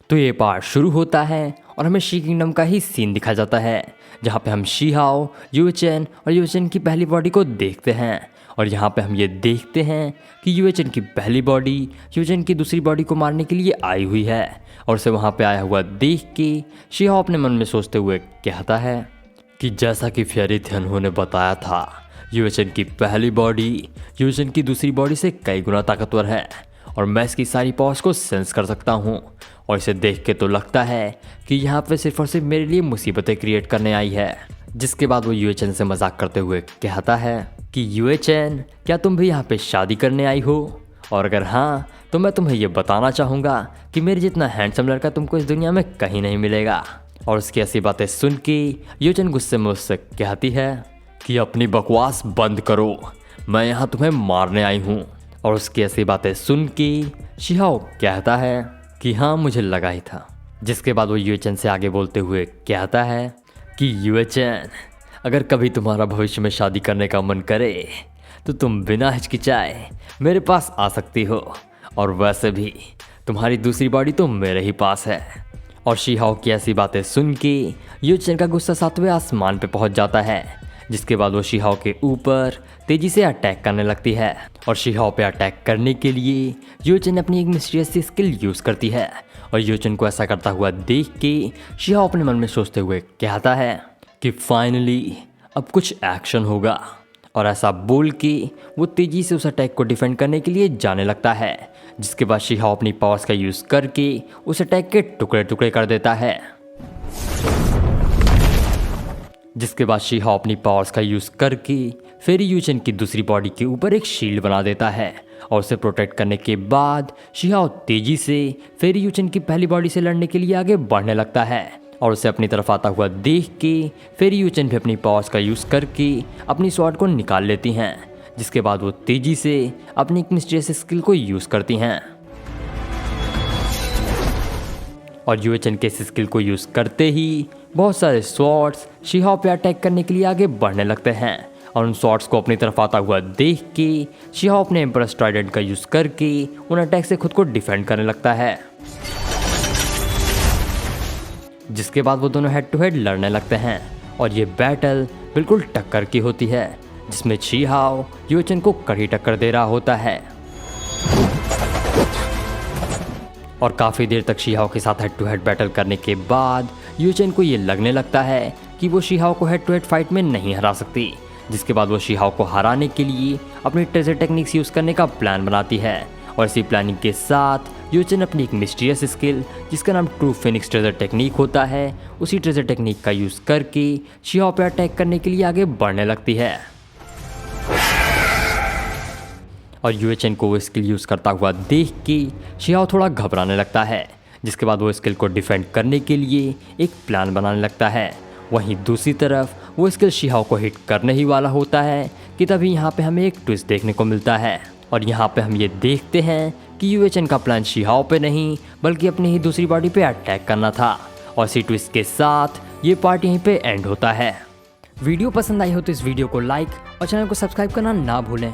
तो ये पार्ट शुरू होता है और हमें शी किंगडम का ही सीन दिखाया जाता है, जहाँ पे हम शी हाओ, यूएचेन और यूएचेन की पहली बॉडी को देखते हैं। और यहाँ पे हम ये देखते हैं कि यूएचेन की पहली बॉडी यूएचेन की दूसरी बॉडी को मारने के लिए आई हुई है। और उसे वहाँ पे आया हुआ देख के शी हाओ अपने मन में सोचते हुए कहता है कि जैसा कि फेयरी थियनहू ने बताया था, यूएचेन की पहली बॉडी यूएचेन की दूसरी बॉडी से कई गुना ताकतवर है और मैं इसकी सारी पावर्स को सेंस कर सकता हूँ। और इसे देख के तो लगता है कि यहाँ पे सिर्फ और सिर्फ मेरे लिए मुसीबतें क्रिएट करने आई है। जिसके बाद वो यूएचेन से मजाक करते हुए कहता है कि यूएचेन, क्या तुम भी यहाँ पे शादी करने आई हो? और अगर हाँ तो मैं तुम्हें ये बताना चाहूँगा कि मेरे जितना हैंडसम लड़का तुमको इस दुनिया में कहीं नहीं मिलेगा। और उसकी ऐसी बातें सुन के यूएचेन गुस्से में उससे कहती है कि अपनी बकवास बंद करो, मैं यहाँ तुम्हें मारने आई हूँ। और उसकी ऐसी बातें सुन के शी हाओ कहता है कि हाँ, मुझे लगा ही था। जिसके बाद वो यूएचेन से आगे बोलते हुए कहता है कि यूएचेन, अगर कभी तुम्हारा भविष्य में शादी करने का मन करे तो तुम बिना हिचकिचाए मेरे पास आ सकती हो। और वैसे भी तुम्हारी दूसरी बॉडी तो मेरे ही पास है। और शी हाओ की ऐसी बातें सुन के यूएचेन का गुस्सा 7वें आसमान पे पहुंच जाता है। जिसके बाद वो शी हाओ के ऊपर तेजी से अटैक करने लगती है। और शी हाओ पे अटैक करने के लिए यूएचेन अपनी एक मिस्टीरियस सी स्किल यूज़ करती है। और यूएचेन को ऐसा करता हुआ देख के शी हाओ अपने मन में सोचते हुए कहता है कि फाइनली अब कुछ एक्शन होगा। और ऐसा बोल के वो तेजी से उस अटैक को डिफेंड करने के लिए जाने लगता है। जिसके बाद शी हाओ अपनी पावर्स का यूज़ करके उस अटैक के टुकड़े टुकड़े कर देता है। जिसके बाद शी हाओ अपनी पावर्स का यूज़ करके फेरी यूएचेन की दूसरी बॉडी के ऊपर एक शील्ड बना देता है। और उसे प्रोटेक्ट करने के बाद शी हाओ तेजी से फेरी यूएचेन की पहली बॉडी से लड़ने के लिए आगे बढ़ने लगता है। और उसे अपनी तरफ आता हुआ देख के फेरी यूएचेन भी अपनी पावर्स का यूज़ करके अपनी स्वॉर्ड को निकाल लेती हैं। जिसके बाद वो तेजी से अपनी एक मिस्टीरियस स्किल को यूज़ करती हैं। और यूएचेन के इस स्किल को यूज़ करते ही बहुत सारे स्वॉर्ड्स शी हाओ पे अटैक करने के लिए आगे बढ़ने लगते हैं। और उन स्वॉर्ड्स को अपनी तरफ आता हुआ देख के शी हाओ अपने एम्परर्स ट्राइडेंट का यूज़ करके उन अटैक से खुद को डिफेंड करने लगता है। जिसके बाद वो दोनों हेड टू हेड लड़ने लगते हैं। और ये बैटल बिल्कुल टक्कर की होती है, जिसमें शी हाओ यूएचेन को कड़ी टक्कर दे रहा होता है। और काफ़ी देर तक शी हाओ के साथ हेड टू हेड बैटल करने के बाद यूएचेन को ये लगने लगता है कि वो शी हाओ को हेड टू हेड फाइट में नहीं हरा सकती। जिसके बाद वो शी हाओ को हराने के लिए अपनी ट्रेजर टेक्निक्स यूज़ करने का प्लान बनाती है। और इसी प्लानिंग के साथ यूएचेन अपनी एक मिस्टीरियस स्किल, जिसका नाम ट्रू फिनिक्स ट्रेजर टेक्निक होता है, उसी ट्रेजर टेक्निक का यूज़ करके शी हाओ पे अटैक करने के लिए आगे बढ़ने लगती है। और यूएचेन को वो स्किल यूज़ करता हुआ देख के शी हाओ थोड़ा घबराने लगता है। जिसके बाद वो स्किल को डिफेंड करने के लिए एक प्लान बनाने लगता है। वहीं दूसरी तरफ वो स्किल शी हाओ को हिट करने ही वाला होता है कि तभी यहाँ पे हमें एक ट्विस्ट देखने को मिलता है। और यहाँ पे हम ये देखते हैं कि यूएचेन का प्लान शी हाओ पे नहीं बल्कि अपनी ही दूसरी बॉडी पे अटैक करना था। और इसी ट्विस्ट के साथ ये पार्ट यहीं पे एंड होता है। वीडियो पसंद आई हो तो इस वीडियो को लाइक और चैनल को सब्सक्राइब करना ना भूलें।